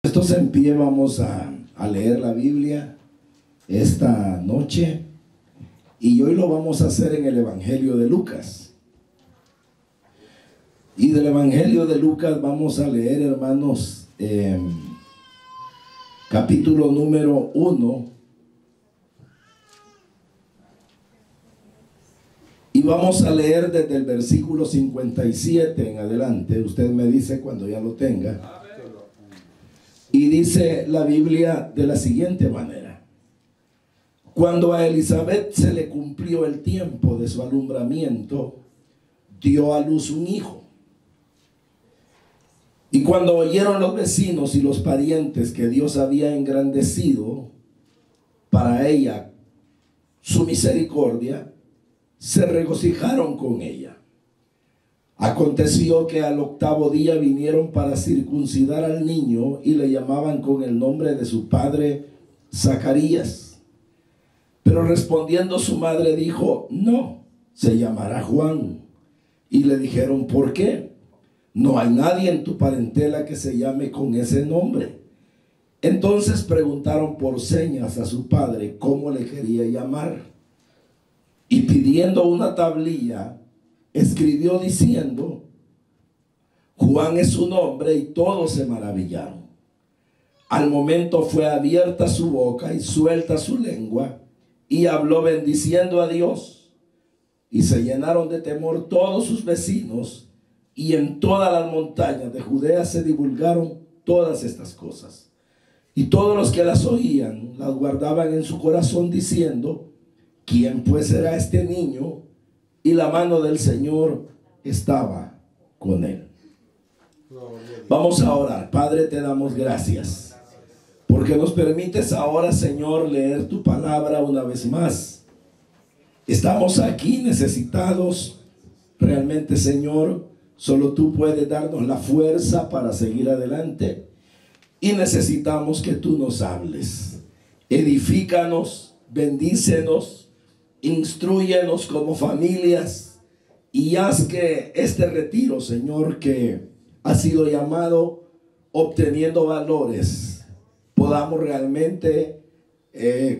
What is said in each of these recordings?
Estos en pie vamos a leer la Biblia esta noche y hoy lo vamos a hacer en el Evangelio de Lucas. Y del Evangelio de Lucas vamos a leer, hermanos, capítulo número 1. Y vamos a leer desde el versículo 57 en adelante. Usted me dice cuando ya lo tenga. Y dice la Biblia de la siguiente manera: cuando a Elizabeth se le cumplió el tiempo de su alumbramiento, dio a luz un hijo. Y cuando oyeron los vecinos y los parientes que Dios había engrandecido para ella su misericordia, se regocijaron con ella. Aconteció que al octavo día vinieron para circuncidar al niño y le llamaban con el nombre de su padre Zacarías. Pero respondiendo su madre dijo: no, se llamará Juan. Y le dijeron: ¿por qué? No hay nadie en tu parentela que se llame con ese nombre. Entonces preguntaron por señas a su padre cómo le quería llamar. Y pidiendo una tablilla, escribió diciendo: Juan es su nombre, y todos se maravillaron. Al momento fue abierta su boca y suelta su lengua, y habló bendiciendo a Dios. Y se llenaron de temor todos sus vecinos, y en todas las montañas de Judea se divulgaron todas estas cosas. Y todos los que las oían las guardaban en su corazón diciendo: ¿quién pues será este niño? Y la mano del Señor estaba con él. Vamos a orar. Padre, te damos gracias porque nos permites ahora, Señor, leer tu palabra una vez más. Estamos aquí necesitados. Realmente, Señor, solo tú puedes darnos la fuerza para seguir adelante. Y necesitamos que tú nos hables. Edifícanos, bendícenos, instrúyenos como familias, y haz que este retiro, Señor, que ha sido llamado obteniendo valores, podamos realmente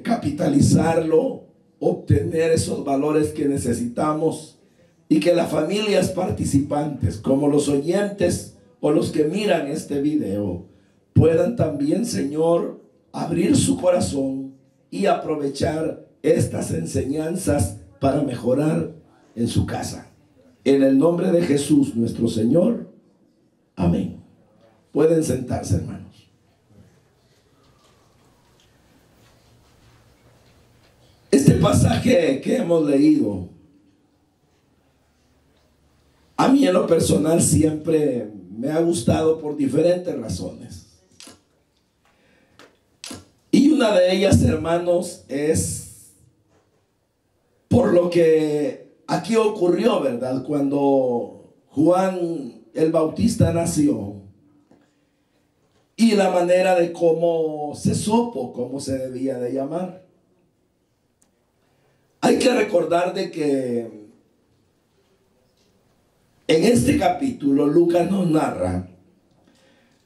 capitalizarlo, obtener esos valores que necesitamos, y que las familias participantes, como los oyentes o los que miran este video, puedan también, Señor, abrir su corazón y aprovechar estas enseñanzas para mejorar en su casa. En el nombre de Jesús nuestro Señor. Amén. Pueden sentarse, hermanos. Este pasaje que hemos leído, a mí en lo personal siempre me ha gustado por diferentes razones. Y una de ellas, hermanos, es por lo que aquí ocurrió, ¿verdad? Cuando Juan el Bautista nació, y la manera de cómo se supo cómo se debía de llamar. Hay que recordar de que en este capítulo Lucas nos narra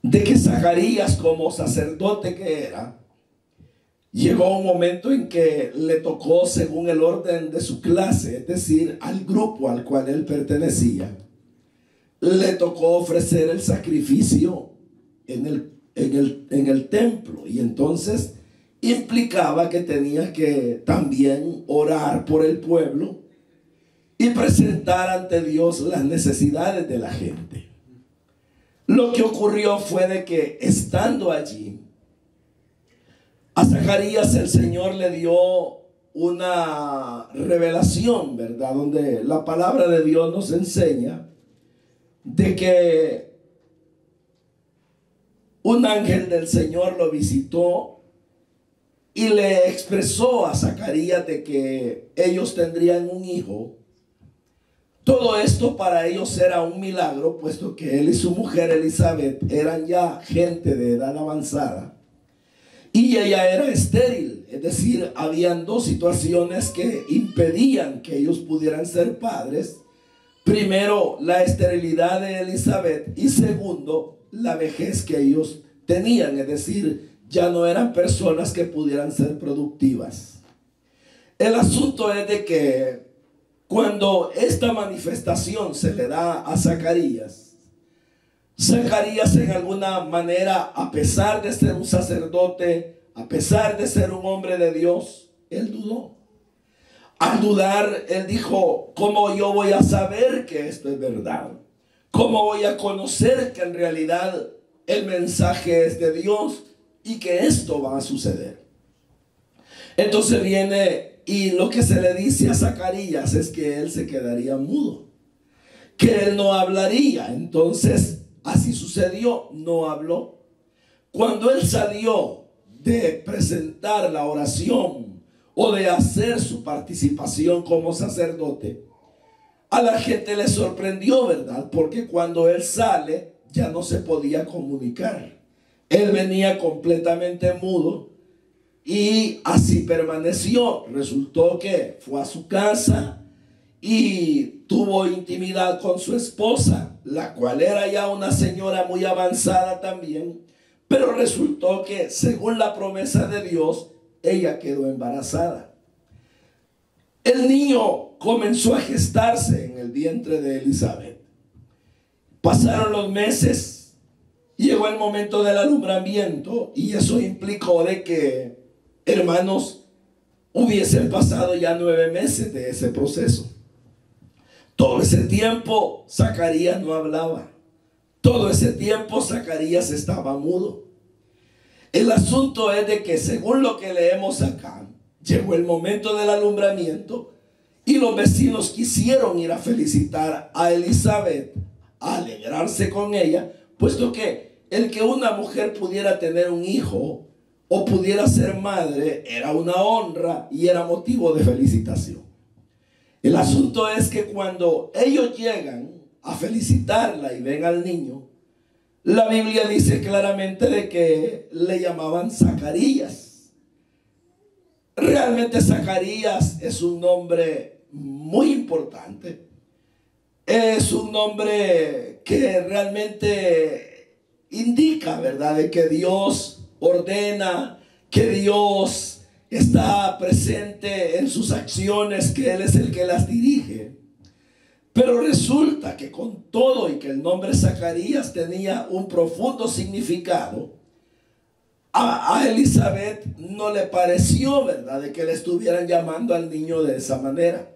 de que Zacarías, como sacerdote que era, llegó un momento en que le tocó, según el orden de su clase, es decir, al grupo al cual él pertenecía, le tocó ofrecer el sacrificio en el templo. Y entonces implicaba que tenía que también orar por el pueblo y presentar ante Dios las necesidades de la gente. Lo que ocurrió fue de que, estando allí, a Zacarías el Señor le dio una revelación, ¿verdad? Donde la palabra de Dios nos enseña de que un ángel del Señor lo visitó y le expresó a Zacarías de que ellos tendrían un hijo. Todo esto para ellos era un milagro, puesto que él y su mujer Elizabeth eran ya gente de edad avanzada. Y ella era estéril, es decir, habían dos situaciones que impedían que ellos pudieran ser padres. Primero, la esterilidad de Elizabeth, y segundo, la vejez que ellos tenían, es decir, ya no eran personas que pudieran ser productivas. El asunto es de que cuando esta manifestación se le da a Zacarías, Zacarías en alguna manera, a pesar de ser un sacerdote, a pesar de ser un hombre de Dios, él dudó. Al dudar, él dijo: ¿cómo yo voy a saber que esto es verdad? ¿Cómo voy a conocer que en realidad el mensaje es de Dios y que esto va a suceder? Entonces viene, y lo que se le dice a Zacarías es que él se quedaría mudo, que él no hablaría. Entonces así sucedió, no habló. Cuando él salió de presentar la oración o de hacer su participación como sacerdote, a la gente le sorprendió, ¿verdad? Porque cuando él sale ya no se podía comunicar. Él venía completamente mudo y así permaneció. Resultó que fue a su casa y tuvo intimidad con su esposa, la cual era ya una señora muy avanzada también. Pero resultó que, según la promesa de Dios, ella quedó embarazada. El niño comenzó a gestarse en el vientre de Elizabeth. Pasaron los meses, llegó el momento del alumbramiento, y eso implicó de que, hermanos, hubiesen pasado ya 9 meses de ese proceso. Todo ese tiempo Zacarías no hablaba. Todo ese tiempo Zacarías estaba mudo. El asunto es de que, según lo que leemos acá, llegó el momento del alumbramiento y los vecinos quisieron ir a felicitar a Elizabeth, a alegrarse con ella, puesto que el que una mujer pudiera tener un hijo o pudiera ser madre era una honra y era motivo de felicitación. El asunto es que cuando ellos llegan a felicitarla y ven al niño, la Biblia dice claramente de que le llamaban Zacarías. Realmente Zacarías es un nombre muy importante. Es un nombre que realmente indica, ¿verdad?, de que Dios ordena, que Dios está presente en sus acciones, que Él es el que las dirige. Pero resulta que con todo y que el nombre Zacarías tenía un profundo significado, a Elizabeth no le pareció, ¿verdad?, de que le estuvieran llamando al niño de esa manera.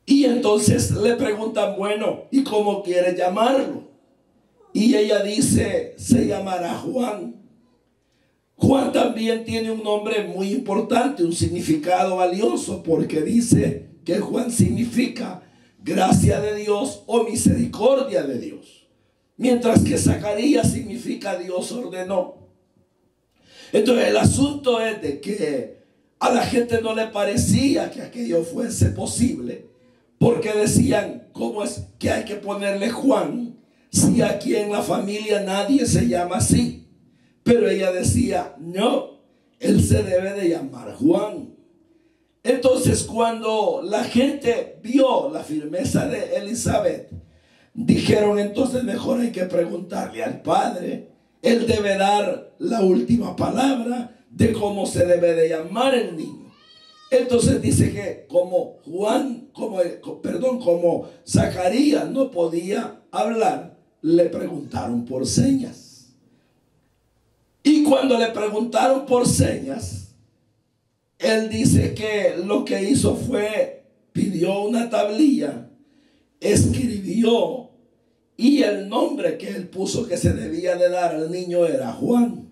Y entonces le preguntan: bueno, ¿y cómo quiere llamarlo? Y ella dice: se llamará Juan. Juan también tiene un nombre muy importante, un significado valioso, porque dice que Juan significa gracia de Dios o misericordia de Dios, mientras que Zacarías significa Dios ordenó. Entonces el asunto es de que a la gente no le parecía que aquello fuese posible, porque decían: ¿cómo es que hay que ponerle Juan si aquí en la familia nadie se llama así? Pero ella decía: no, él se debe de llamar Juan. Entonces, cuando la gente vio la firmeza de Elizabeth, dijeron: entonces mejor hay que preguntarle al padre. Él debe dar la última palabra de cómo se debe de llamar el niño. Entonces dice que como Zacarías no podía hablar, le preguntaron por señas. Y cuando le preguntaron por señas, él dice que lo que hizo fue, pidió una tablilla, escribió, y el nombre que él puso que se debía de dar al niño era Juan.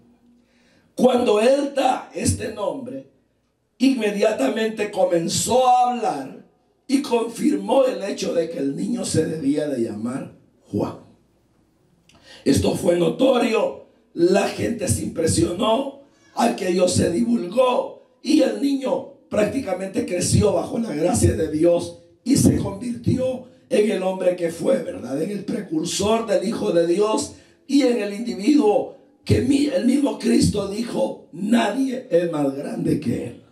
Cuando él da este nombre, inmediatamente comenzó a hablar y confirmó el hecho de que el niño se debía de llamar Juan. Esto fue notorio, la gente se impresionó, aquello se divulgó y el niño prácticamente creció bajo la gracia de Dios y se convirtió en el hombre que fue, ¿verdad?, en el precursor del Hijo de Dios y en el individuo que el mismo Cristo dijo: nadie es más grande que Él.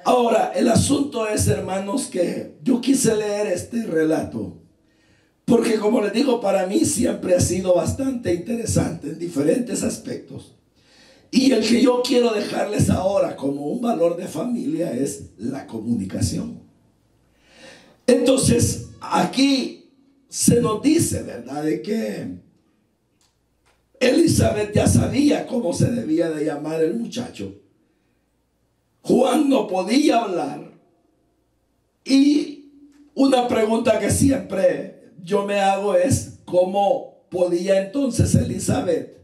Ahora, el asunto es, hermanos, que yo quise leer este relato Porque como les digo, para mí siempre ha sido bastante interesante en diferentes aspectos. Y el que yo quiero dejarles ahora como un valor de familia es la comunicación. Entonces, aquí se nos dice, ¿verdad?, de que Elizabeth ya sabía cómo se debía de llamar el muchacho. Juan no podía hablar. Y una pregunta que siempre yo me hago es, ¿cómo podía entonces Elizabeth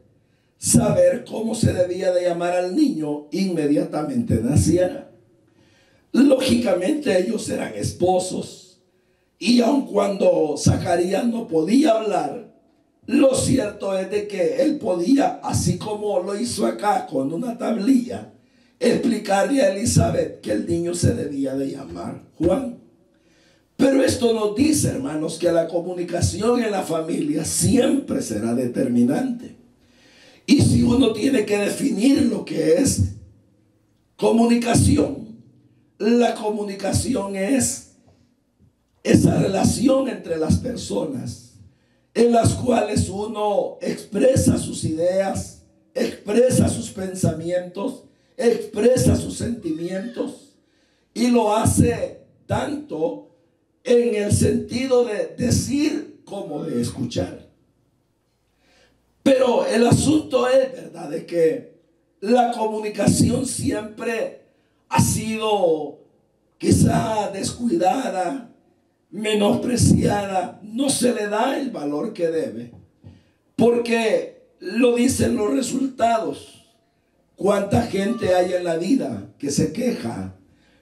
saber cómo se debía de llamar al niño inmediatamente naciera? Lógicamente ellos eran esposos, y aun cuando Zacarías no podía hablar, lo cierto es de que él podía, así como lo hizo acá con una tablilla, explicarle a Elizabeth que el niño se debía de llamar Juan. Pero esto nos dice, hermanos, que la comunicación en la familia siempre será determinante. Y si uno tiene que definir lo que es comunicación, la comunicación es esa relación entre las personas en las cuales uno expresa sus ideas, expresa sus pensamientos, expresa sus sentimientos, y lo hace tanto en el sentido de decir como de escuchar. Pero el asunto es, ¿verdad?, de que la comunicación siempre ha sido quizá descuidada, menospreciada, no se le da el valor que debe, porque lo dicen los resultados. ¿Cuánta gente hay en la vida que se queja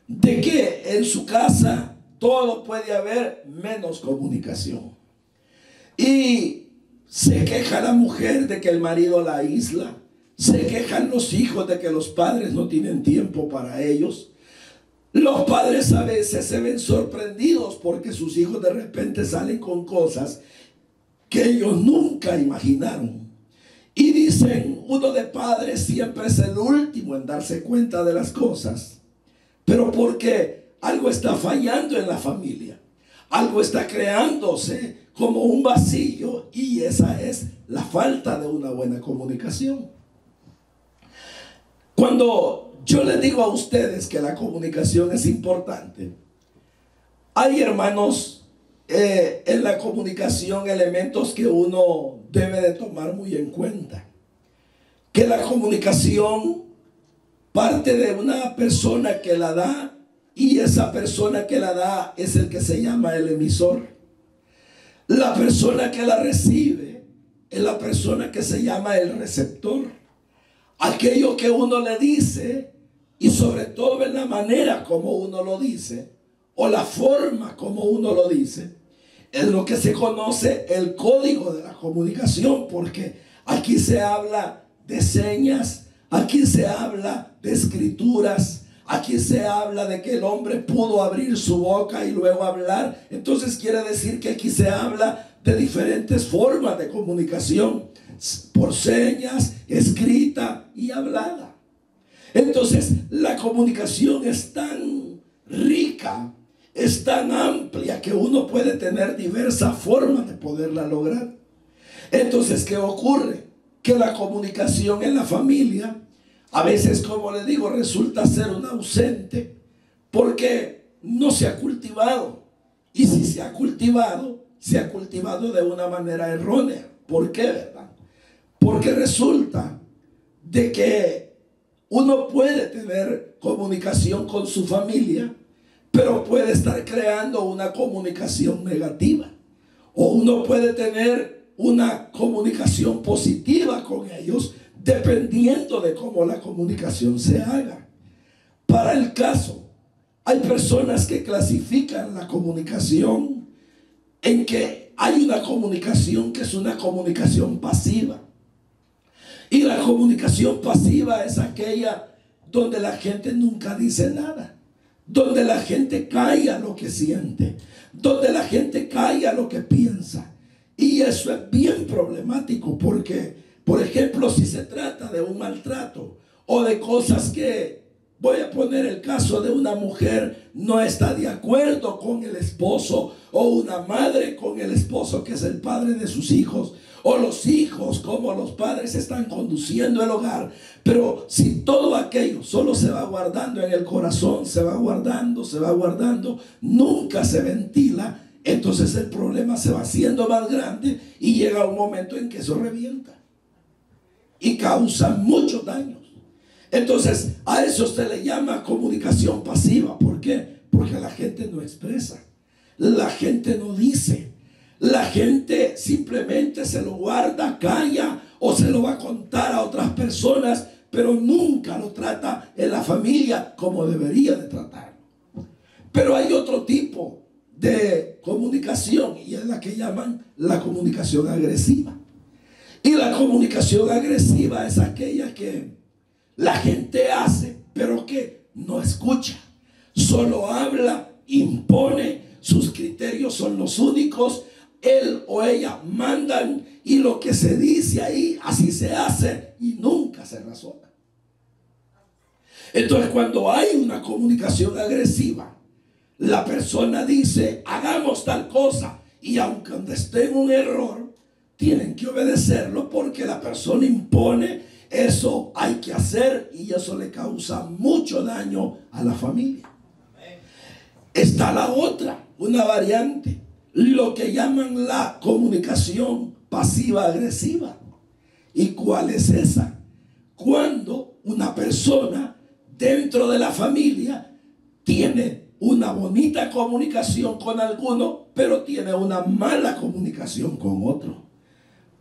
de que en su casa todo puede haber menos comunicación? Y se queja la mujer de que el marido la aísla, se quejan los hijos de que los padres no tienen tiempo para ellos. Los padres a veces se ven sorprendidos porque sus hijos de repente salen con cosas que ellos nunca imaginaron. Y dicen, uno de padres siempre es el último en darse cuenta de las cosas, pero porque algo está fallando en la familia, algo está creándose como un vacío, y esa es la falta de una buena comunicación. Cuando yo les digo a ustedes que la comunicación es importante, hay, hermanos, en la comunicación elementos que uno debe de tomar muy en cuenta. Que la comunicación parte de una persona que la da, y esa persona que la da es el que se llama el emisor. La persona que la recibe es la persona que se llama el receptor. Aquello que uno le dice, y sobre todo en la manera como uno lo dice, o la forma como uno lo dice, es lo que se conoce el código de la comunicación, porque aquí se habla de señas, aquí se habla de escrituras, aquí se habla de que el hombre pudo abrir su boca y luego hablar. Entonces quiere decir que aquí se habla de diferentes formas de comunicación, por señas, escrita y hablada. Entonces la comunicación es tan rica, es tan amplia, que uno puede tener diversas formas de poderla lograr. Entonces, ¿qué ocurre? Que la comunicación en la familia a veces, como les digo, resulta ser un ausente porque no se ha cultivado. Y si se ha cultivado de una manera errónea. ¿Por qué, verdad? Porque resulta de que uno puede tener comunicación con su familia, pero puede estar creando una comunicación negativa. O uno puede tener una comunicación positiva con ellos, dependiendo de cómo la comunicación se haga. Para el caso, hay personas que clasifican la comunicación en que hay una comunicación que es una comunicación pasiva. Y la comunicación pasiva es aquella donde la gente nunca dice nada, donde la gente calla lo que siente, donde la gente calla lo que piensa. Y eso es bien problemático porque, por ejemplo, si se trata de un maltrato o de cosas que voy a poner el caso de una mujer no está de acuerdo con el esposo, o una madre con el esposo que es el padre de sus hijos, o los hijos como los padres están conduciendo el hogar. Pero si todo aquello solo se va guardando en el corazón, se va guardando, nunca se ventila, entonces el problema se va haciendo más grande y llega un momento en que eso revienta y causa muchos daños. Entonces a eso se le llama comunicación pasiva. ¿Por qué? Porque la gente no expresa, la gente no dice, la gente simplemente se lo guarda, calla o se lo va a contar a otras personas, pero nunca lo trata en la familia como debería de tratarlo. Pero hay otro tipo de comunicación y es la que llaman la comunicación agresiva. Y la comunicación agresiva es aquella que la gente hace, pero que no escucha, solo habla, impone, sus criterios son los únicos, él o ella mandan y lo que se dice ahí, así se hace y nunca se razona. Entonces, cuando hay una comunicación agresiva, la persona dice, hagamos tal cosa, y aunque esté en un error, tienen que obedecerlo porque la persona impone, eso hay que hacer, y eso le causa mucho daño a la familia. Está la otra, una variante, lo que llaman la comunicación pasiva-agresiva. ¿Y cuál es esa? Cuando una persona dentro de la familia tiene una bonita comunicación con alguno, pero tiene una mala comunicación con otro.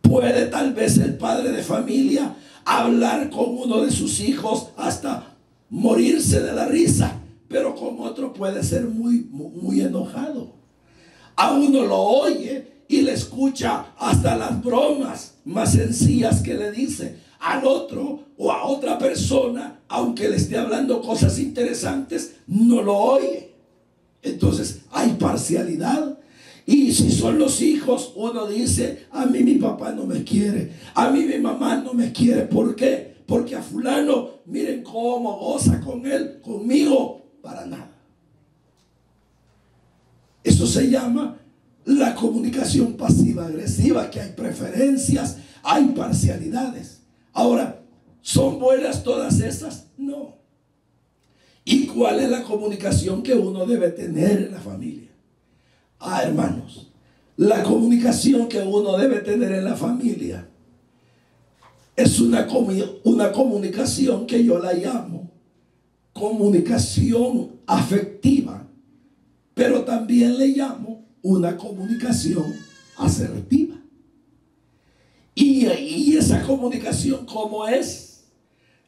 Puede tal vez el padre de familia hablar con uno de sus hijos hasta morirse de la risa, pero con otro puede ser muy enojado. A uno lo oye y le escucha hasta las bromas más sencillas que le dice. Al otro o a otra persona, aunque le esté hablando cosas interesantes, no lo oye. Entonces hay parcialidad. Y si son los hijos, uno dice, a mí mi papá no me quiere, a mí mi mamá no me quiere. ¿Por qué? Porque a fulano, miren cómo goza con él, conmigo, para nada. Eso se llama la comunicación pasiva-agresiva, que hay preferencias, hay parcialidades. Ahora, ¿son buenas todas esas? No. ¿Y cuál es la comunicación que uno debe tener en la familia? Hermanos, la comunicación que uno debe tener en la familia es una comunicación que yo la llamo comunicación afectiva, pero también le llamo una comunicación asertiva. Y esa comunicación, ¿cómo es?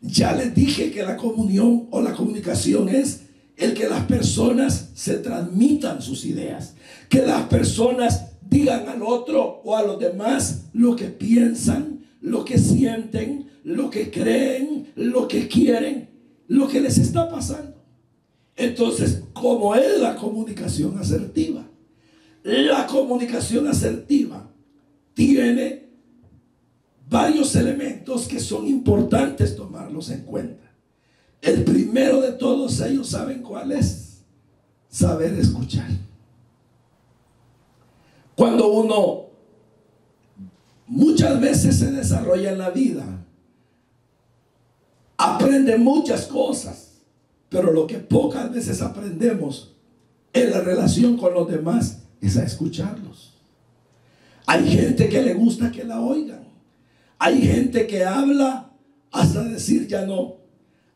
Ya les dije que la comunión o la comunicación es el que las personas se transmitan sus ideas, que las personas digan al otro o a los demás lo que piensan, lo que sienten, lo que creen, lo que quieren, lo que les está pasando. Entonces, ¿cómo es la comunicación asertiva? La comunicación asertiva tiene varios elementos que son importantes tomarlos en cuenta. El primero de todos ellos, ¿saben cuál es? Saber escuchar. Cuando uno muchas veces se desarrolla en la vida, aprende muchas cosas, pero lo que pocas veces aprendemos en la relación con los demás es a escucharlos. Hay gente que le gusta que la oigan. Hay gente que habla hasta decir ya no.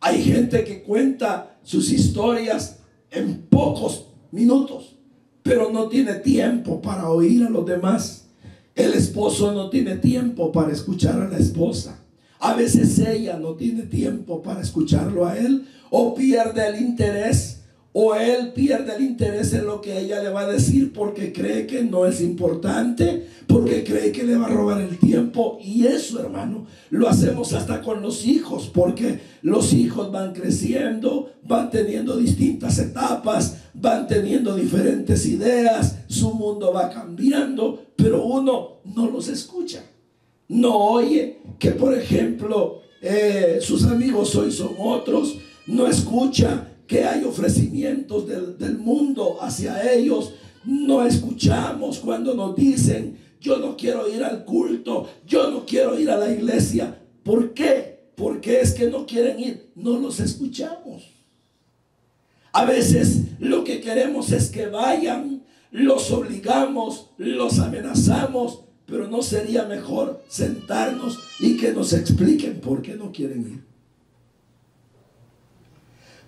Hay gente que cuenta sus historias en pocos minutos, pero no tiene tiempo para oír a los demás. El esposo no tiene tiempo para escuchar a la esposa. A veces ella no tiene tiempo para escucharlo a él, o pierde el interés, o él pierde el interés en lo que ella le va a decir porque cree que no es importante, porque cree que le va a robar el tiempo. Y eso, hermano, lo hacemos hasta con los hijos, porque los hijos van creciendo, van teniendo distintas etapas, van teniendo diferentes ideas, su mundo va cambiando, pero uno no los escucha. No oye que, por ejemplo, sus amigos hoy son otros, no escucha que hay ofrecimientos del mundo hacia ellos, no escuchamos cuando nos dicen: yo no quiero ir al culto, yo no quiero ir a la iglesia. ¿Por qué? Porque es que no quieren ir. No los escuchamos. A veces lo que queremos es que vayan, los obligamos, los amenazamos, pero ¿no sería mejor sentarnos y que nos expliquen por qué no quieren ir?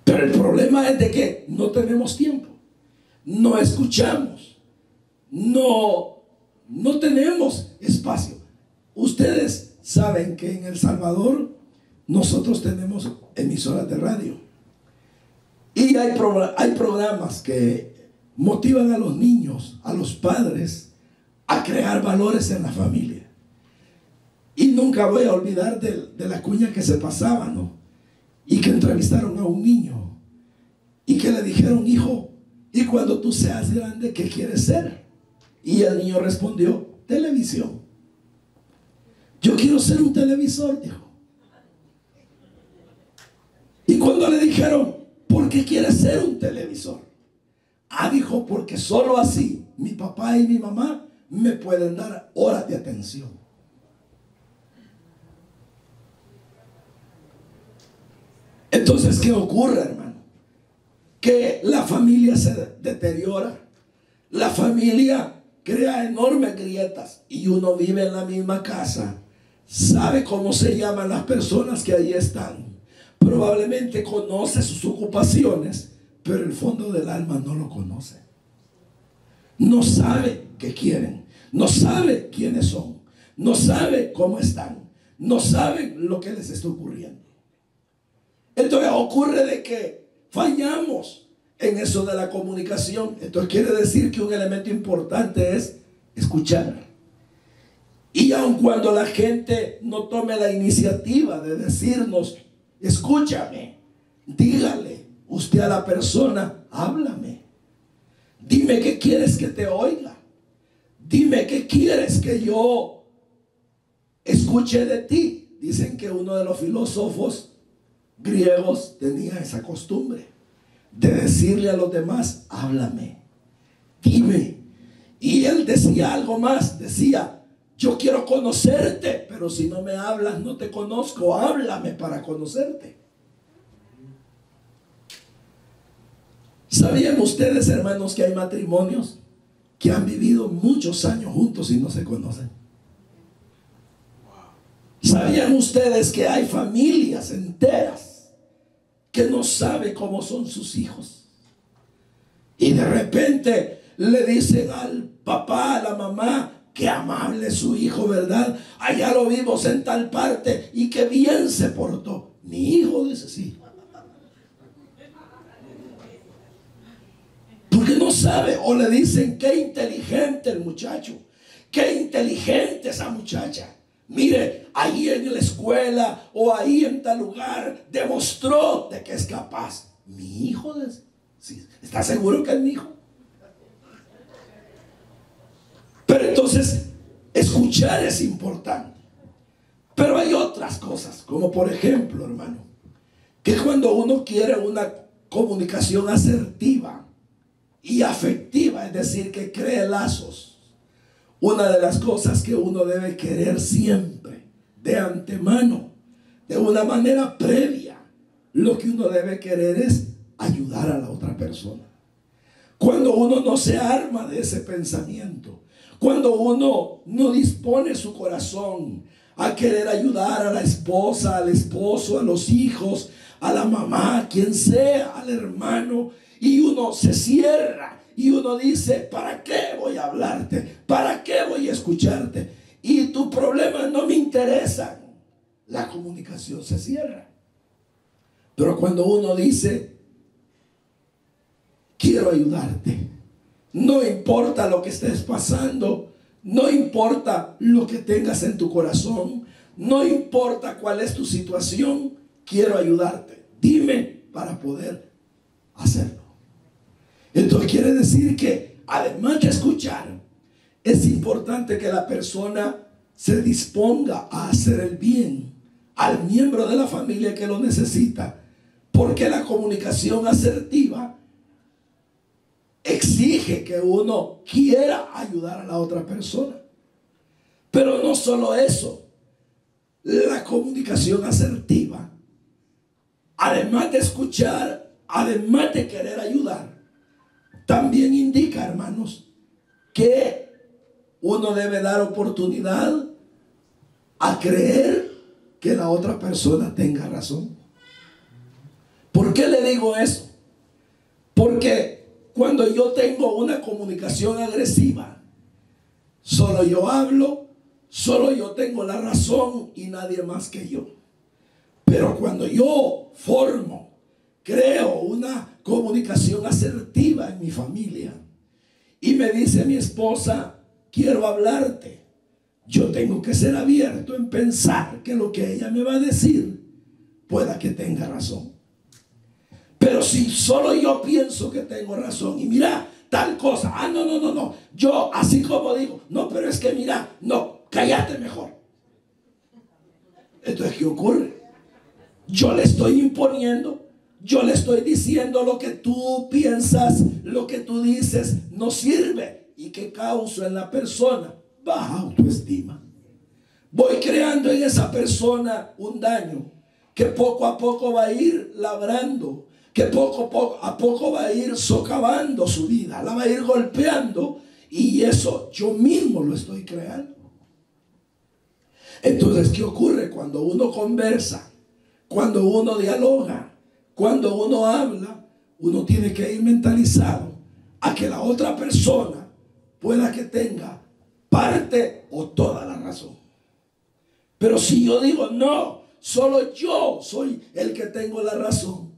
Pero el problema es de que no tenemos tiempo, no escuchamos, no tenemos espacio. Ustedes saben que en El Salvador nosotros tenemos emisoras de radio y hay programas que motivan a los niños, a los padres, a crear valores en la familia. Y nunca voy a olvidar de la cuña que se pasaba, ¿no? Y que entrevistaron a un niño y que le dijeron: hijo, ¿y cuando tú seas grande, qué quieres ser? Y el niño respondió: televisión. Yo quiero ser un televisor, dijo. Y cuando le dijeron: ¿por qué quieres ser un televisor? Dijo: porque solo así mi papá y mi mamá me pueden dar horas de atención. Entonces, ¿qué ocurre, hermano? Que la familia se deteriora, la familia crea enormes grietas y uno vive en la misma casa, sabe cómo se llaman las personas que ahí están, probablemente conoce sus ocupaciones, pero el fondo del alma no lo conoce. No sabe qué quieren, no sabe quiénes son, no sabe cómo están, no sabe lo que les está ocurriendo. Entonces ocurre de que fallamos en eso de la comunicación. Entonces quiere decir que un elemento importante es escuchar. Y aun cuando la gente no tome la iniciativa de decirnos: escúchame, dígale usted a la persona: háblame, dime qué quieres que te oiga, dime qué quieres que yo escuche de ti. Dicen que uno de los filósofos griegos tenía esa costumbre de decirle a los demás: háblame, dime. Y él decía algo más, decía: yo quiero conocerte, pero si no me hablas no te conozco, háblame para conocerte. ¿Sabían ustedes, hermanos, que hay matrimonios que han vivido muchos años juntos y no se conocen? ¿Sabían ustedes que hay familias enteras que no saben cómo son sus hijos? Y de repente le dicen al papá, a la mamá: qué amable es su hijo, ¿verdad? Allá lo vimos en tal parte y qué bien se portó. Mi hijo, dice: sí. Porque no sabe. O le dicen: qué inteligente el muchacho, qué inteligente esa muchacha. Mire, ahí en la escuela o ahí en tal lugar demostró de que es capaz. Mi hijo, ¿sí? ¿Está seguro que es mi hijo? Pero entonces, escuchar es importante. Pero hay otras cosas, como por ejemplo, hermano, que cuando uno quiere una comunicación asertiva y afectiva, es decir, que cree lazos, una de las cosas que uno debe querer siempre, de antemano, de una manera previa, lo que uno debe querer es ayudar a la otra persona. Cuando uno no se arma de ese pensamiento, cuando uno no dispone su corazón a querer ayudar a la esposa, al esposo, a los hijos, a la mamá, quien sea, al hermano, y uno se cierra y uno dice: ¿para qué voy a hablarte? ¿Para qué voy a escucharte? Y tus problemas no me interesan. La comunicación se cierra. Pero cuando uno dice: quiero ayudarte, no importa lo que estés pasando, no importa lo que tengas en tu corazón, no importa cuál es tu situación, quiero ayudarte, dime para poder hacerlo. Entonces quiere decir que además de escuchar, es importante que la persona se disponga a hacer el bien al miembro de la familia que lo necesita, Porque la comunicación asertiva exige que uno quiera ayudar a la otra persona. Pero no solo eso, la comunicación asertiva, además de escuchar, además de querer ayudar, también indica, hermanos, que uno debe dar oportunidad a creer que la otra persona tenga razón. ¿Por qué le digo eso? Porque cuando yo tengo una comunicación agresiva, solo yo hablo, solo yo tengo la razón y nadie más que yo. Pero cuando yo creo una comunicación asertiva en mi familia y me dice mi esposa, quiero hablarte, yo tengo que ser abierto en pensar que lo que ella me va a decir pueda que tenga razón. Pero si solo yo pienso que tengo razón y mira tal cosa, no, yo así como digo, no, pero es que mira, no, cállate mejor. Entonces, ¿qué ocurre? Yo le estoy imponiendo, yo le estoy diciendo lo que tú piensas, lo que tú dices no sirve y que causa en la persona baja autoestima. Voy creando en esa persona un daño que poco a poco va a ir labrando, que poco a poco va a ir socavando su vida, la va a ir golpeando, y eso yo mismo lo estoy creando. Entonces, ¿qué ocurre cuando uno conversa? Cuando uno dialoga, cuando uno habla, uno tiene que ir mentalizado a que la otra persona pueda que tenga parte o toda la razón. Pero si yo digo, no, solo yo soy el que tengo la razón,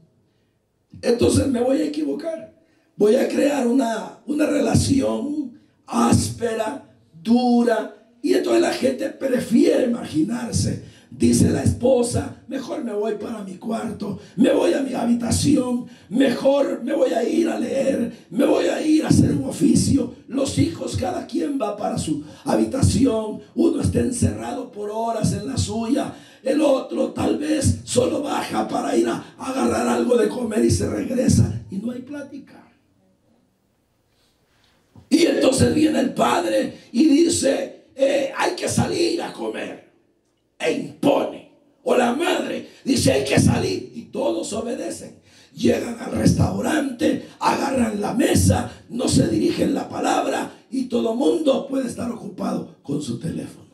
entonces me voy a equivocar. Voy a crear una relación áspera, dura, y entonces la gente prefiere marginarse. Dice la esposa, mejor me voy para mi cuarto, me voy a mi habitación, mejor me voy a ir a leer, me voy a ir a hacer un oficio. Los hijos, cada quien va para su habitación, uno está encerrado por horas en la suya, el otro tal vez solo baja para ir a agarrar algo de comer y se regresa, y no hay plática. Y entonces viene el padre y dice, hay que salir a comer, e impone. O la madre dice, hay que salir, y todos obedecen. Llegan al restaurante, agarran la mesa, no se dirigen la palabra, y todo el mundo puede estar ocupado con su teléfono.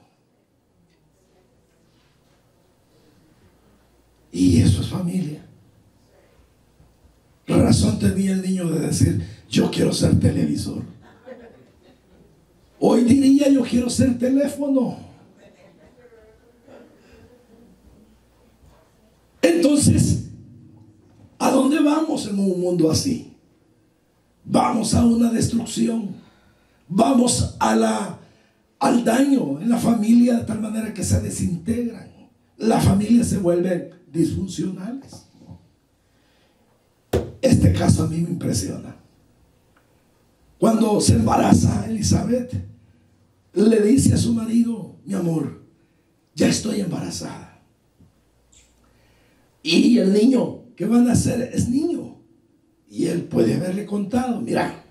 Y eso es familia. Razón tenía el niño de decir, yo quiero ser televisor. Hoy diría, yo quiero ser teléfono. Entonces, ¿a dónde vamos en un mundo así? Vamos a una destrucción. Vamos al daño en la familia, de tal manera que se desintegran. Las familias se vuelven disfuncionales. Este caso a mí me impresiona. Cuando se embaraza Elizabeth, le dice a su marido, mi amor, ya estoy embarazada. Y el niño que van a nacer es niño. Y él puede haberle contado, mira,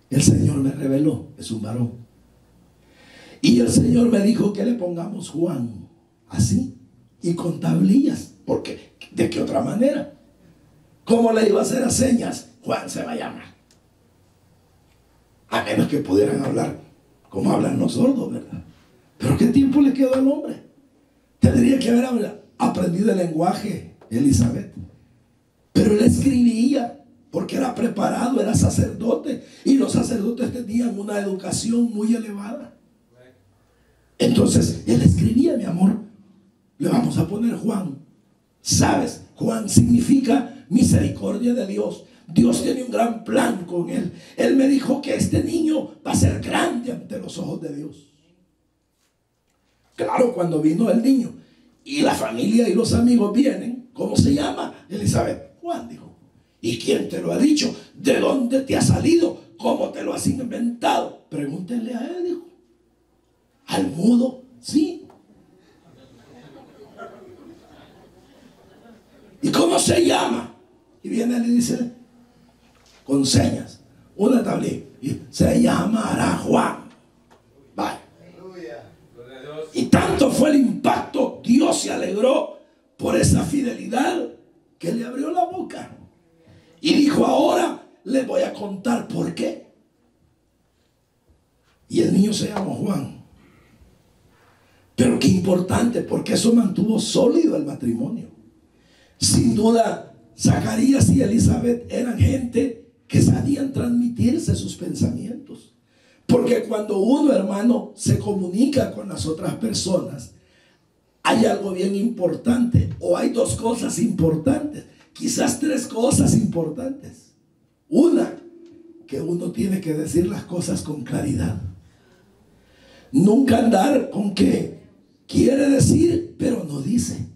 el Señor me reveló, es un varón. Y el Señor me dijo que le pongamos Juan, así, y con tablillas, porque ¿de qué otra manera? ¿Cómo le iba a hacer a señas? Juan se va a llamar. A menos que pudieran hablar como hablan los sordos, ¿verdad? Pero ¿qué tiempo le quedó al hombre? Tendría que haber aprendido el lenguaje, Elizabeth. Pero él escribía porque era preparado, era sacerdote, y los sacerdotes tenían una educación muy elevada. Entonces él escribía, mi amor, le vamos a poner Juan. ¿Sabes? Juan significa misericordia de Dios. Dios tiene un gran plan con él. Él me dijo que este niño va a ser grande ante los ojos de Dios. Claro, cuando vino el niño y la familia y los amigos vienen, ¿cómo se llama? Elizabeth. Juan dijo. ¿Y quién te lo ha dicho? ¿De dónde te ha salido? ¿Cómo te lo has inventado? Pregúntenle a él, dijo. ¿Al mudo? Sí. ¿Y cómo se llama? Y viene él y dice, con señas, una tablilla, y se llamará Juan. Vaya. Y tanto fue el impacto, Dios se alegró por esa fidelidad que le abrió la boca. Y dijo, ahora le voy a contar por qué. Y el niño se llamó Juan. Pero qué importante, porque eso mantuvo sólido el matrimonio. Sin duda, Zacarías y Elizabeth eran gente que sabían transmitirse sus pensamientos. Porque cuando uno, hermano, se comunica con las otras personas, hay algo bien importante, o hay dos cosas importantes, quizás tres cosas importantes. Una, que uno tiene que decir las cosas con claridad. Nunca andar con que quiere decir, pero no dice.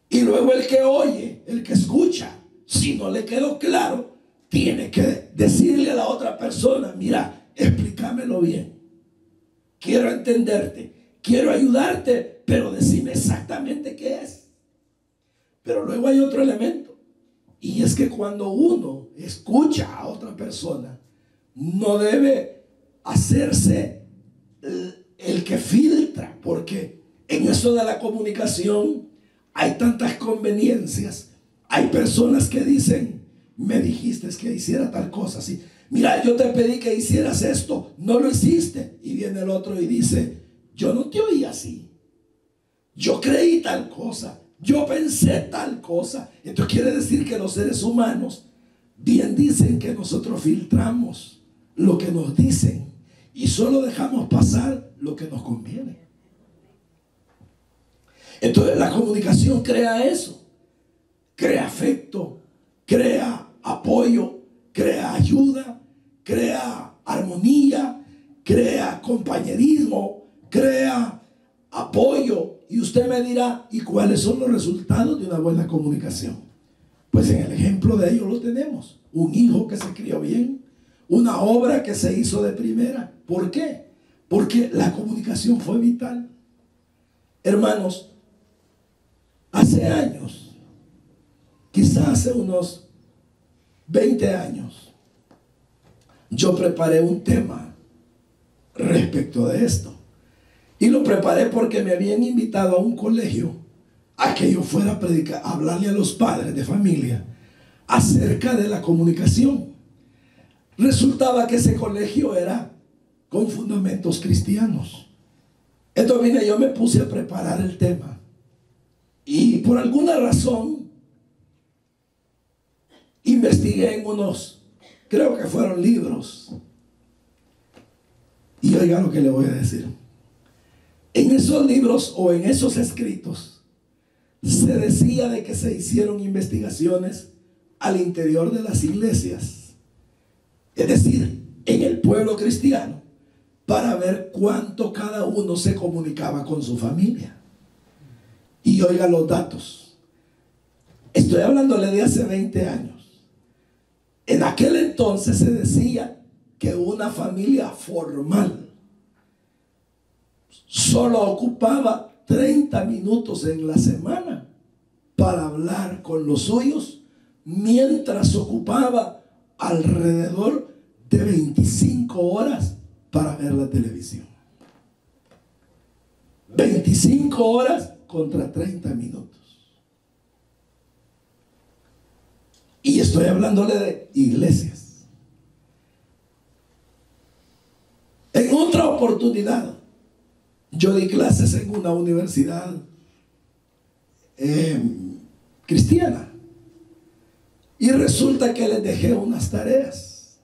Y luego el que oye, el que escucha, si no le quedó claro, tiene que decirle a la otra persona, mira, explícamelo bien. Quiero entenderte, quiero ayudarte, pero decime exactamente qué es. Pero luego hay otro elemento, y es que cuando uno escucha a otra persona, no debe hacerse el que filtra, porque en eso de la comunicación hay tantas conveniencias. Hay personas que dicen, me dijiste que hiciera tal cosa, sí. Mira, yo te pedí que hicieras esto, no lo hiciste. Y viene el otro y dice, yo no te oí así, yo creí tal cosa, yo pensé tal cosa. Esto quiere decir que los seres humanos bien dicen que nosotros filtramos lo que nos dicen y solo dejamos pasar lo que nos conviene. Entonces la comunicación crea eso, crea afecto, crea apoyo, crea ayuda, crea armonía, crea compañerismo, crea apoyo. Y usted me dirá, ¿y cuáles son los resultados de una buena comunicación? Pues en el ejemplo de ellos lo tenemos. Un hijo que se crió bien, una obra que se hizo de primera. ¿Por qué? Porque la comunicación fue vital. Hermanos, hace años, quizás hace unos 20 años, yo preparé un tema respecto de esto. Y lo preparé porque me habían invitado a un colegio a que yo fuera a predicar, a hablarle a los padres de familia acerca de la comunicación. Resultaba que ese colegio era con fundamentos cristianos. Entonces yo me puse a preparar el tema. Y por alguna razón investigué en unos, creo que fueron libros. Y oiga lo que le voy a decir. En esos libros o en esos escritos se decía de que se hicieron investigaciones al interior de las iglesias, es decir, en el pueblo cristiano, para ver cuánto cada uno se comunicaba con su familia. Y oiga los datos. Estoy hablándole de hace 20 años. En aquel entonces se decía que una familia formal solo ocupaba 30 minutos en la semana para hablar con los suyos, mientras ocupaba alrededor de 25 horas para ver la televisión. 25 horas contra 30 minutos. Y estoy hablándole de iglesias. En otra oportunidad, yo di clases en una universidad cristiana. Y resulta que les dejé unas tareas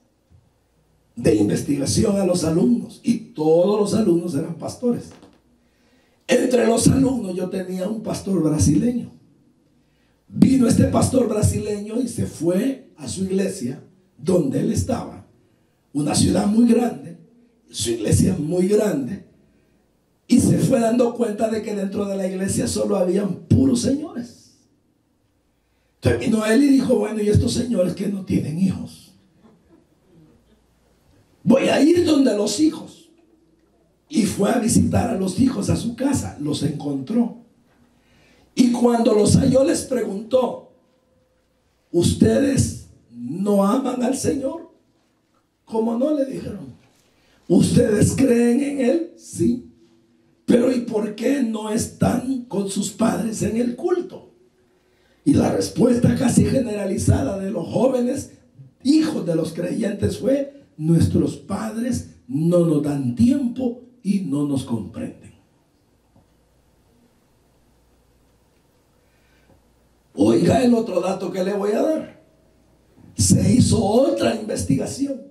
de investigación a los alumnos. Y todos los alumnos eran pastores. Entre los alumnos yo tenía un pastor brasileño. Vino este pastor brasileño y se fue a su iglesia donde él estaba. Una ciudad muy grande. Su iglesia muy grande. Y se fue dando cuenta de que dentro de la iglesia solo habían puros señores. Entonces vino él y dijo, bueno, y estos señores que no tienen hijos, voy a ir donde los hijos. Y fue a visitar a los hijos a su casa. Los encontró. Y cuando los halló les preguntó, ¿ustedes no aman al Señor? ¿Cómo no?, le dijeron. ¿Ustedes creen en Él? Sí. Pero ¿y por qué no están con sus padres en el culto? Y la respuesta casi generalizada de los jóvenes hijos de los creyentes fue: nuestros padres no nos dan tiempo y no nos comprenden. Oiga el otro dato que le voy a dar. Se hizo otra investigación,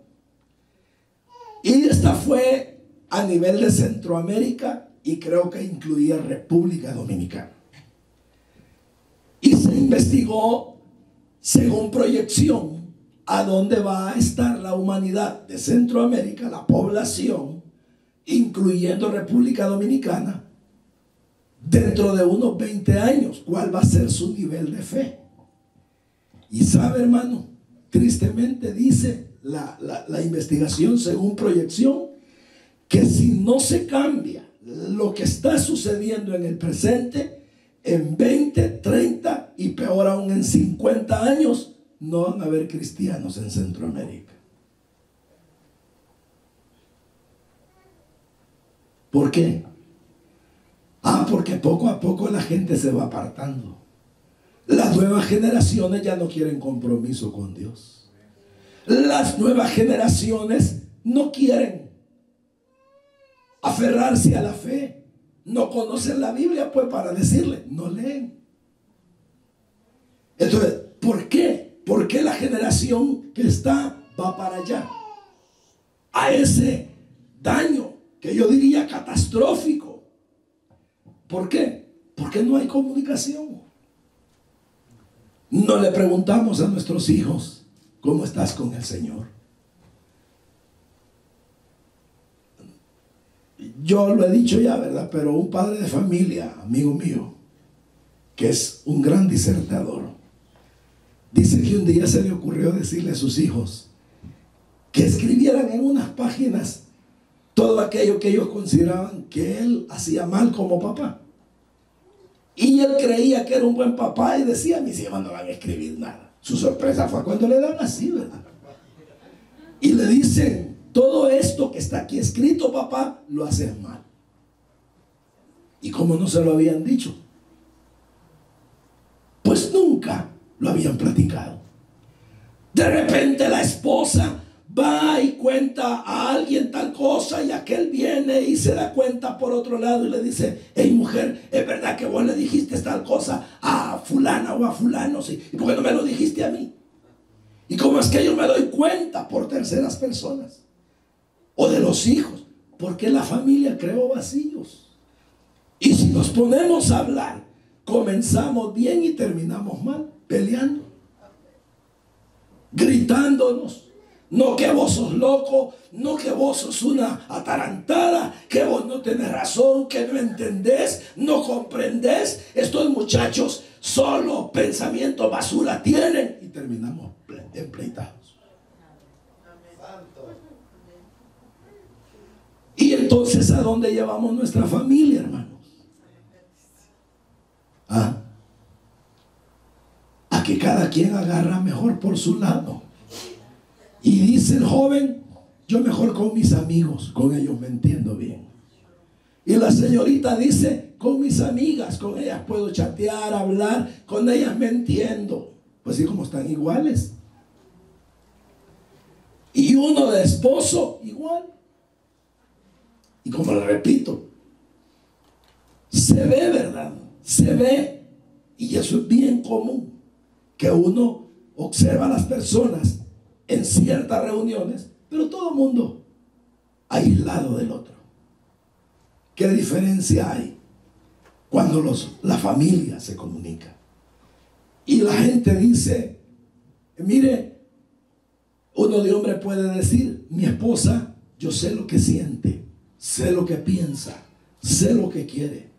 y esta fue a nivel de Centroamérica, y creo que incluía República Dominicana. Y se investigó, según proyección, a dónde va a estar la humanidad de Centroamérica, la población, incluyendo República Dominicana, dentro de unos 20 años. ¿Cuál va a ser su nivel de fe? Y sabe, hermano, tristemente dice la investigación, según proyección, que si no se cambia lo que está sucediendo en el presente, en 20, 30 y peor aún en 50 años, no van a haber cristianos en Centroamérica. ¿Por qué? Porque poco a poco la gente se va apartando. Las nuevas generaciones ya no quieren compromiso con Dios. Las nuevas generaciones no quieren aferrarse a la fe. No conocen la Biblia, pues, para decirle, no leen. Entonces, ¿por qué? ¿Por qué la generación que está va para allá? A ese daño que yo diría catastrófico. ¿Por qué? Porque no hay comunicación. No le preguntamos a nuestros hijos: ¿cómo estás con el Señor? Yo lo he dicho ya, ¿verdad? Pero un padre de familia, amigo mío, que es un gran disertador, dice que un día se le ocurrió decirle a sus hijos que escribieran en unas páginas todo aquello que ellos consideraban que él hacía mal como papá. Y él creía que era un buen papá y decía: mis hijos no van a escribir nada. Su sorpresa fue cuando le dan así, ¿verdad? Y le dicen: todo esto que está aquí escrito, papá, lo haces mal. ¿Y cómo no se lo habían dicho? Pues nunca lo habían platicado. De repente la esposa va y cuenta a alguien tal cosa, y aquel viene y se da cuenta por otro lado y le dice: hey, mujer, ¿es verdad que vos le dijiste tal cosa a fulana o a fulano? Sí. ¿Y por qué no me lo dijiste a mí? ¿Y cómo es que yo me doy cuenta? Por terceras personas. O de los hijos. Porque la familia creó vacíos. Y si nos ponemos a hablar, comenzamos bien y terminamos mal, peleando, gritándonos. No que vos sos loco, no que vos sos una atarantada, que vos no tenés razón, que no entendés, no comprendés. Estos muchachos solo pensamiento basura tienen, y terminamos empleitados. Y entonces, ¿a dónde llevamos nuestra familia, hermanos? A que cada quien agarra mejor por su lado. Y dice el joven: yo mejor con mis amigos, con ellos me entiendo bien. Y la señorita dice: con mis amigas, con ellas puedo chatear, hablar, con ellas me entiendo. Pues sí, como están iguales. Y uno de esposo, igual. Y como le repito, se ve, ¿verdad? Se ve, y eso es bien común, que uno observa a las personas en ciertas reuniones, pero todo el mundo aislado del otro. ¿Qué diferencia hay cuando la familia se comunica? Y la gente dice: mire, uno de hombre puede decir: mi esposa, yo sé lo que siente, sé lo que piensa, sé lo que quiere.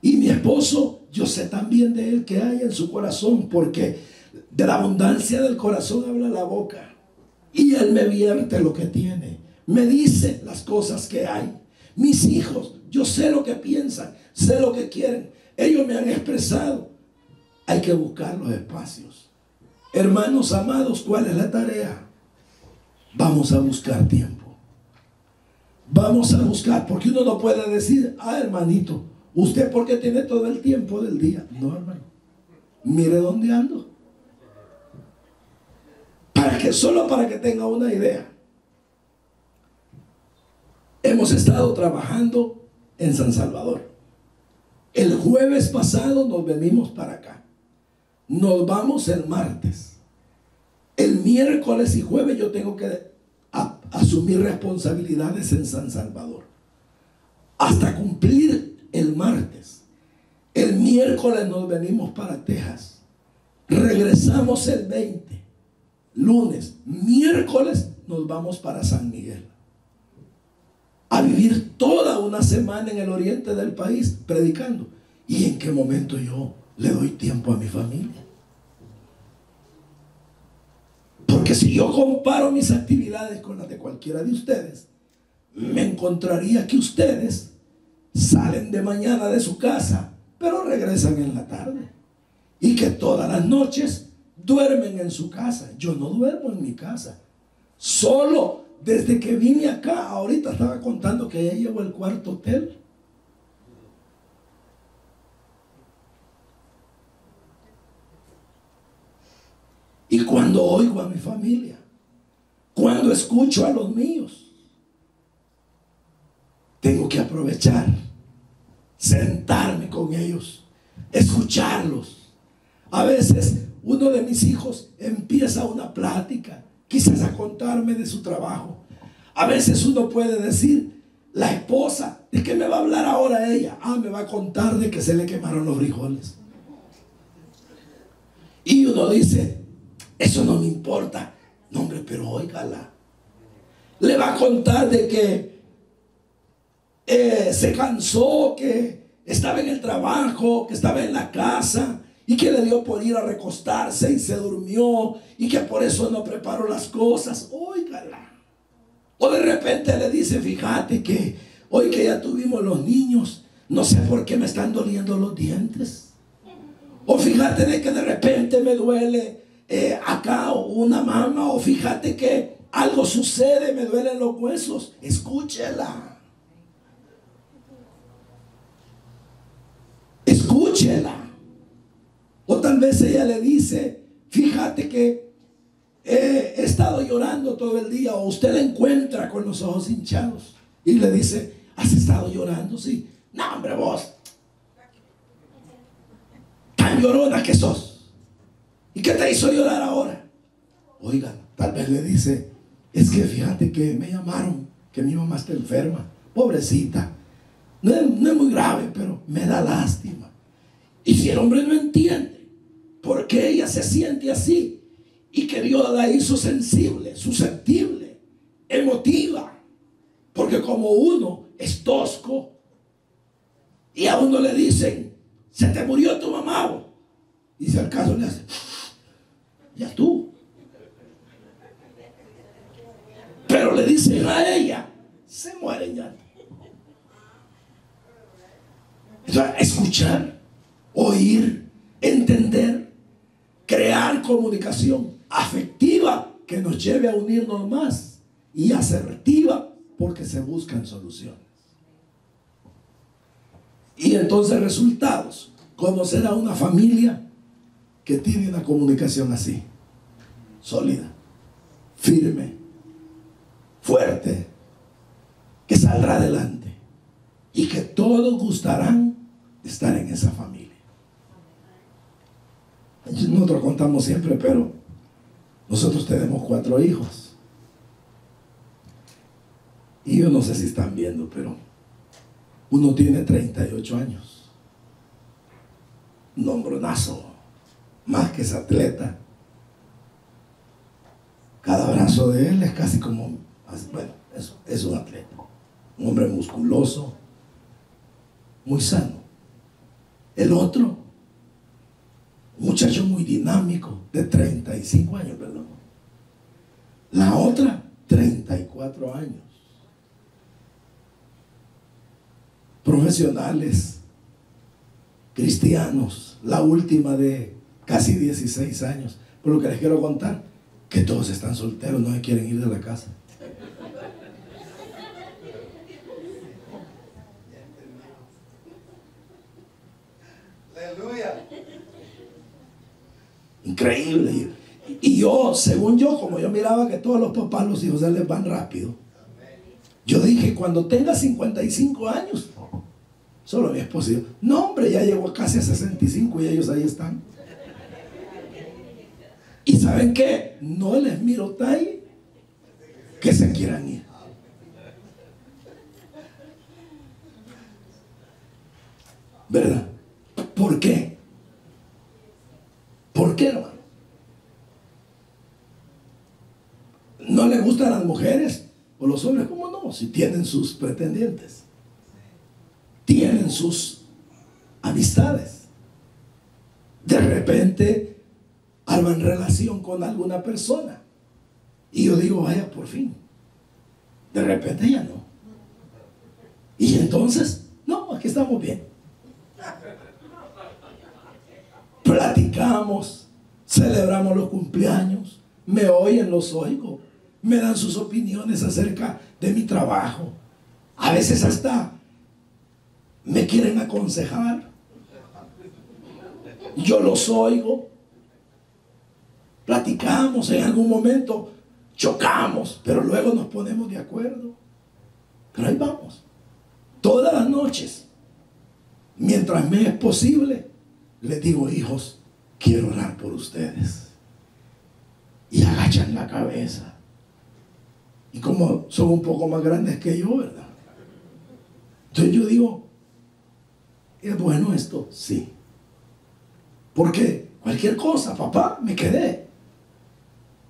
Y mi esposo, yo sé también de él que hay en su corazón, porque de la abundancia del corazón habla la boca. Y él me vierte lo que tiene, me dice las cosas que hay. Mis hijos, yo sé lo que piensan, sé lo que quieren. Ellos me han expresado. Hay que buscar los espacios Hermanos amados, ¿cuál es la tarea? Vamos a buscar tiempo. Vamos a buscar, porque uno no puede decir, hermanito, ¿usted por qué tiene todo el tiempo del día? No, hermano. Mire dónde ando. Solo para que tenga una idea. Hemos estado trabajando en San Salvador. El jueves pasado nos venimos para acá. Nos vamos el martes. El miércoles y jueves yo tengo que asumir responsabilidades en San Salvador. Hasta cumplir el martes. El miércoles nos venimos para Texas. Regresamos el 20. Lunes, miércoles nos vamos para San Miguel. A vivir toda una semana en el oriente del país predicando. ¿Y en qué momento yo le doy tiempo a mi familia? Porque si yo comparo mis actividades con las de cualquiera de ustedes, me encontraría que ustedes salen de mañana de su casa, pero regresan en la tarde. Y que todas las noches duermen en su casa. Yo no duermo en mi casa. Solo desde que vine acá, ahorita estaba contando que ya llevo el cuarto hotel. Y cuando oigo a mi familia, cuando escucho a los míos, tengo que aprovechar, sentarme con ellos, escucharlos. A veces uno de mis hijos empieza una plática, quizás a contarme de su trabajo. A veces uno puede decir, la esposa, ¿de qué me va a hablar ahora ella? Me va a contar de que se le quemaron los frijoles. Y uno dice, eso no me importa. No, hombre, pero óigala. Le va a contar de que se cansó, que estaba en el trabajo, que estaba en la casa y que le dio por ir a recostarse y se durmió y que por eso no preparó las cosas. Óigala. O de repente le dice, fíjate que hoy que ya tuvimos los niños, no sé por qué me están doliendo los dientes. O fíjate de que de repente me duele acá una mama. O fíjate que algo sucede, me duelen los huesos. Escúchela. Escúchela. O tal vez ella le dice, fíjate que he estado llorando todo el día. O usted la encuentra con los ojos hinchados y le dice, ¿has estado llorando? Sí. No, hombre, vos tan llorona que sos. ¿Y qué te hizo llorar ahora? Oigan, tal vez le dice, es que fíjate que me llamaron que mi mamá está enferma. Pobrecita. No es muy grave, pero me da lástima. Y si el hombre no entiende por qué ella se siente así, y que Dios la hizo sensible, susceptible, emotiva, porque como uno es tosco y a uno le dicen, se te murió tu mamá, y si al caso le hace, ya tú. Pero le dicen a ella, se muere ya. Entonces, escuchar, oír, entender, crear comunicación afectiva que nos lleve a unirnos más, y asertiva porque se buscan soluciones. Y entonces resultados, ¿cómo será una familia que tiene una comunicación así? Sólida, firme, fuerte, que saldrá adelante y que todos gustarán de estar en esa familia. Nosotros contamos siempre, pero nosotros tenemos 4 hijos. Y yo no sé si están viendo, pero uno tiene 38 años. Un hombronazo, más que es atleta. Cada brazo de él es casi como, bueno, es un atleta. Un hombre musculoso, muy sano. El otro, un muchacho muy dinámico, de 35 años, perdón. La otra, 34 años. Profesionales, cristianos, la última de casi 16 años. Por lo que les quiero contar, que todos están solteros, no se quieren ir de la casa. Aleluya. Increíble. Y yo, según yo, como yo miraba que todos los papás, los hijos se les van rápido, yo dije, cuando tenga 55 años, solo mi esposo dijo, no hombre, ya llegó casi a 65 y ellos ahí están. Y ¿saben qué? No les miro tal que se quieran ir. ¿Verdad? ¿Por qué? ¿Por qué, hermano? ¿No les gustan las mujeres o los hombres? ¿Cómo no? Si tienen sus pretendientes, tienen sus amistades. De repente arman relación con alguna persona y yo digo, vaya, por fin. De repente ya no. Y entonces, no, aquí estamos bien. Platicamos, celebramos los cumpleaños, me oyen, los oigo, me dan sus opiniones acerca de mi trabajo. A veces hasta me quieren aconsejar. Yo los oigo. Platicamos, en algún momento chocamos, pero luego nos ponemos de acuerdo. Pero ahí vamos. Todas las noches, mientras me es posible, les digo, hijos, quiero orar por ustedes. Y agachan la cabeza. Y como son un poco más grandes que yo, ¿verdad? Entonces yo digo, ¿es bueno esto? Sí. Porque cualquier cosa, papá, me quedé.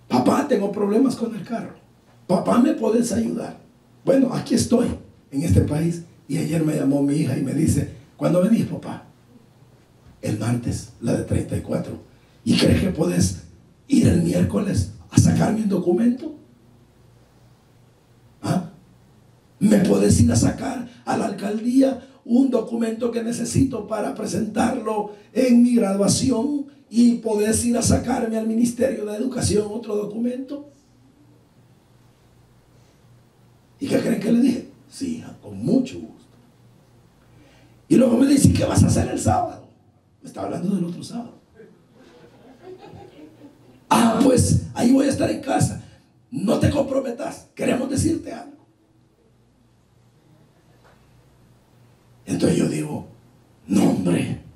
Papá, tengo problemas con el carro. Papá, ¿me puedes ayudar? Bueno, aquí estoy, en este país. Y ayer me llamó mi hija y me dice, ¿cuándo venís, papá? El martes, la de 34. ¿Y crees que puedes ir el miércoles a sacarme un documento? ¿Ah? ¿Me puedes ir a sacar a la alcaldía un documento que necesito para presentarlo en mi graduación? ¿Y podés ir a sacarme al Ministerio de Educación otro documento? ¿Y qué creen que le dije? Sí, con mucho gusto. Y luego me dice, ¿qué vas a hacer el sábado? Me está hablando del otro sábado. Ah, pues ahí voy a estar en casa. No te comprometas, queremos decirte algo. Entonces yo digo, no, hombre.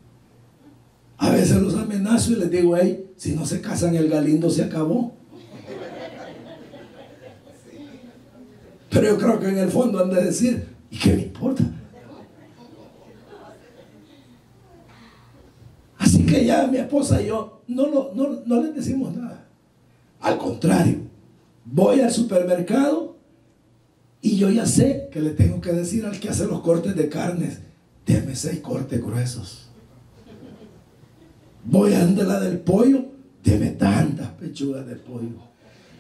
A veces los amenazo y les digo, hey, si no se casan el Galindo se acabó. Pero yo creo que en el fondo han de decir, ¿y qué me importa? Así que ya mi esposa y yo no les decimos nada. Al contrario, voy al supermercado y yo ya sé que le tengo que decir al que hace los cortes de carnes, deme 6 cortes gruesos. Voy a donde la del pollo, deme tantas pechugas de pollo.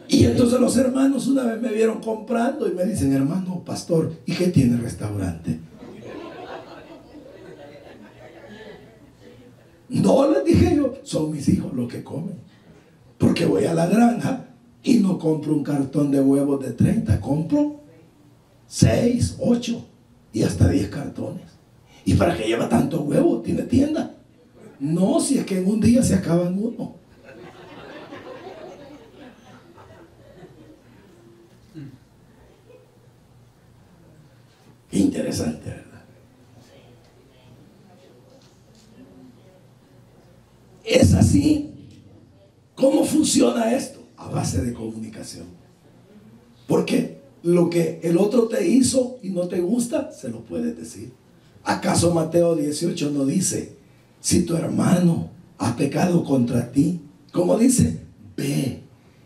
Y entonces los hermanos una vez me vieron comprando y me dicen, hermano pastor, ¿y qué tiene el restaurante? No, les dije yo, son mis hijos los que comen. Porque voy a la granja y no compro un cartón de huevos de 30, compro 6, 8 y hasta 10 cartones. ¿Y para qué lleva tanto huevo? ¿Tiene tienda? No, si es que en un día se acaban uno. Interesante, ¿verdad? Es así. ¿Cómo funciona esto? A base de comunicación. Porque lo que el otro te hizo y no te gusta, se lo puedes decir. ¿Acaso Mateo 18 no dice, si tu hermano ha pecado contra ti, como dice, ve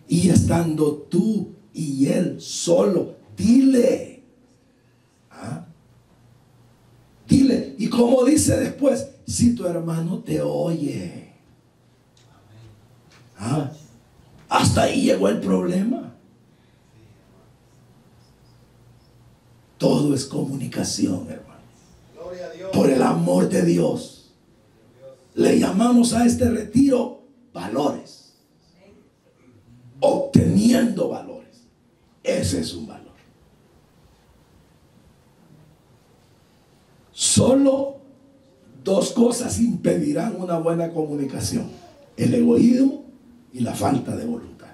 y estando tú y él solo, dile? ¿Ah? Dile. Y como dice después, si tu hermano te oye. ¿Ah? Hasta ahí llegó el problema. Todo es comunicación, hermano. Por el amor de Dios, le llamamos a este retiro valores. obteniendo valores. Ese es un valor. Solo dos cosas impedirán una buena comunicación: el egoísmo y la falta de voluntad.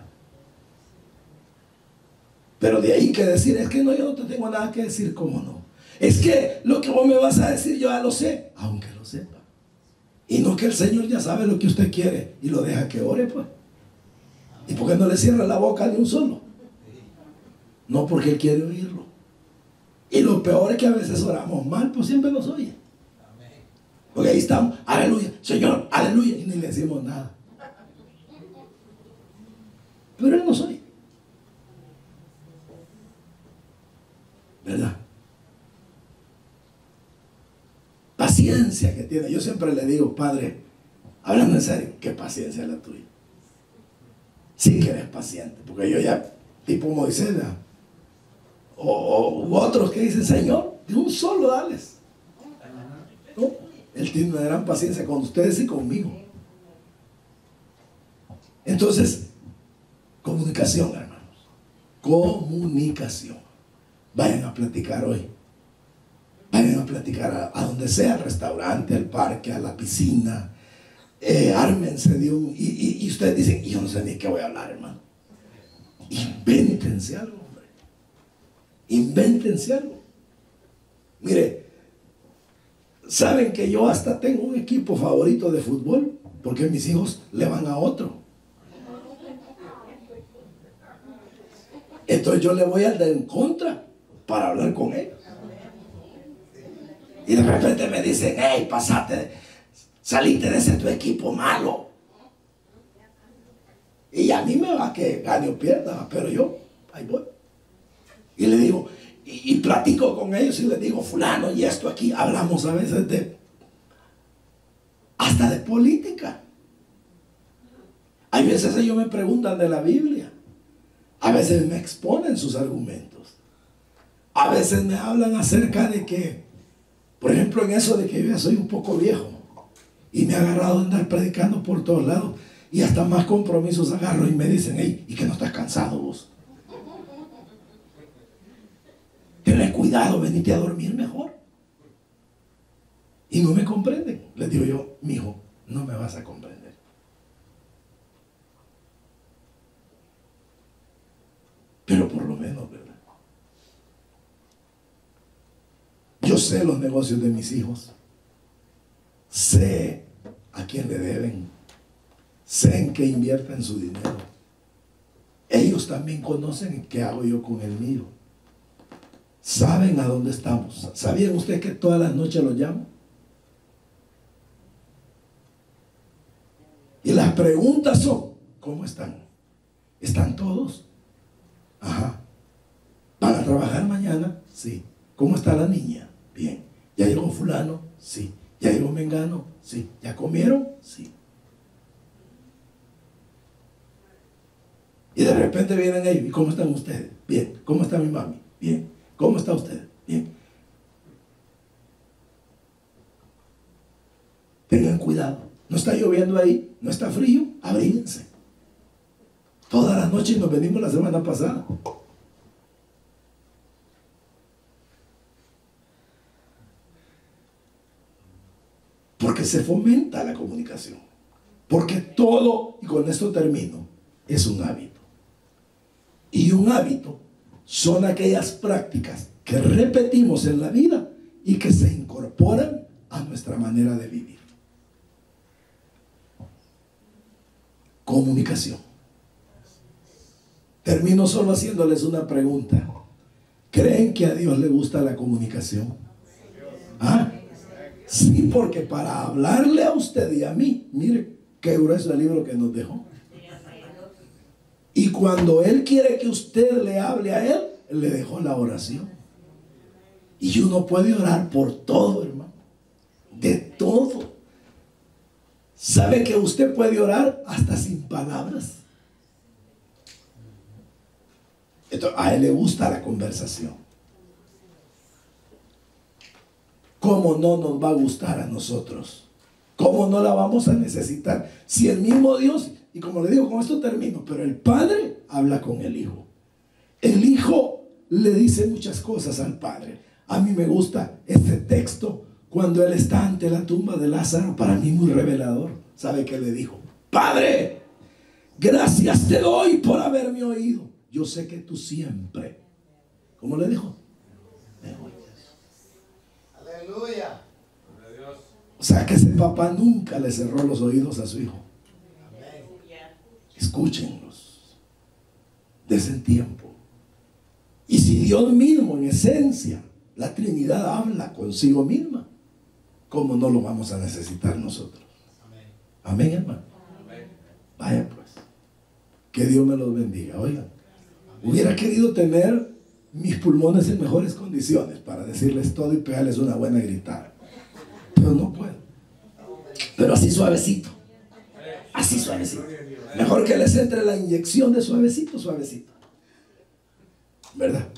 Pero de ahí que decir, es que no, yo no te tengo nada que decir. ¿Cómo no? Es que lo que vos me vas a decir yo ya lo sé, aunque lo sepa. Y no, que el Señor ya sabe lo que usted quiere y lo deja que ore, pues. ¿Y por qué no le cierra la boca ni un solo? No, porque Él quiere oírlo. Y lo peor es que a veces oramos mal, pues siempre nos oye. Porque ahí estamos, aleluya, Señor, aleluya, y ni le decimos nada. Pero Él nos oye, ¿verdad? Paciencia que tiene. Yo siempre le digo, Padre, hablando en serio, qué paciencia la tuya. Sí que eres paciente, porque yo ya, tipo Moisés, ¿verdad? O otros que dicen, Señor, de un solo dales. ¿No? Él tiene una gran paciencia con ustedes y conmigo. Entonces, comunicación, hermanos. Comunicación. Vayan a platicar hoy. Vayan a platicar a donde sea, al restaurante, al parque, a la piscina. Ármense de un... Y ustedes dicen, yo no sé ni qué voy a hablar, hermano. Invéntense algo, hombre. Invéntense algo. Mire, saben que yo hasta tengo un equipo favorito de fútbol, porque mis hijos le van a otro. Entonces yo le voy al de en contra para hablar con ellos. Y de repente me dicen, hey, pasate, salite de ese tu equipo malo. Y a mí me va que gane o pierda, pero yo, ahí voy. Y le digo, y platico con ellos y les digo, fulano, y esto aquí, hablamos a veces hasta de política. Hay veces ellos me preguntan de la Biblia. A veces me exponen sus argumentos. A veces me hablan acerca de que, por ejemplo, en eso de que yo ya soy un poco viejo y me he agarrado de andar predicando por todos lados y hasta más compromisos agarro y me dicen, hey, ¿y que no estás cansado vos? Tenle cuidado, venite a dormir mejor. Y no me comprenden. Les digo yo, mijo, no me vas a comprender. Pero por lo menos, ¿verdad? Yo sé los negocios de mis hijos. Sé a quién le deben. Sé en qué invierten su dinero. Ellos también conocen qué hago yo con el mío. Saben a dónde estamos. ¿Sabían ustedes que todas las noches los llamo? Y las preguntas son, ¿cómo están? ¿Están todos? Ajá. ¿Van a trabajar mañana? Sí. ¿Cómo está la niña? Bien. ¿Ya llegó fulano? Sí. ¿Ya llegó mengano? Sí. ¿Ya comieron? Sí. Y de repente vienen ellos, ¿y cómo están ustedes? Bien. ¿Cómo está mi mami? Bien. ¿Cómo está usted? Bien. Tengan cuidado. No está lloviendo ahí, no está frío, abríguense. Todas las noches nos venimos la semana pasada. Porque se fomenta la comunicación. Porque todo, y con esto termino, es un hábito. Y un hábito son aquellas prácticas que repetimos en la vida y que se incorporan a nuestra manera de vivir. Comunicación. Termino solo haciéndoles una pregunta. ¿Creen que a Dios le gusta la comunicación? ¿Ah? Sí, porque para hablarle a usted y a mí, mire qué grueso el libro que nos dejó. Y cuando Él quiere que usted le hable a Él, le dejó la oración. Y uno puede orar por todo, hermano. De todo. ¿Sabe que usted puede orar hasta sin palabras? Entonces, a Él le gusta la conversación. ¿Cómo no nos va a gustar a nosotros? ¿Cómo no la vamos a necesitar? Si el mismo Dios Y como le digo, con esto termino, pero el Padre habla con el Hijo. El Hijo le dice muchas cosas al Padre. A mí me gusta este texto cuando Él está ante la tumba de Lázaro, para mí muy revelador. ¿Sabe qué le dijo? Padre, gracias te doy por haberme oído. Yo sé que tú siempre, ¿cómo le dijo? Me oyes. Aleluya. O sea que ese papá nunca le cerró los oídos a su hijo. Escúchenlos. Desen tiempo. Y si Dios mismo, en esencia, la Trinidad habla consigo misma, ¿cómo no lo vamos a necesitar nosotros? Amén, hermano. Vaya pues. Que Dios me los bendiga. Oigan, hubiera querido tener mis pulmones en mejores condiciones para decirles todo y pegarles una buena gritada, pero no puedo. Pero así suavecito. Así suavecito. Mejor que les entre la inyección de suavecito, suavecito. ¿Verdad?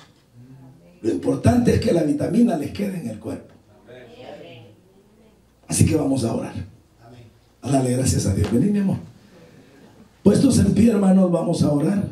Lo importante es que la vitamina les quede en el cuerpo. Así que vamos a orar. A darle gracias a Dios. Vení, mi amor. Puestos en pie, hermanos, vamos a orar.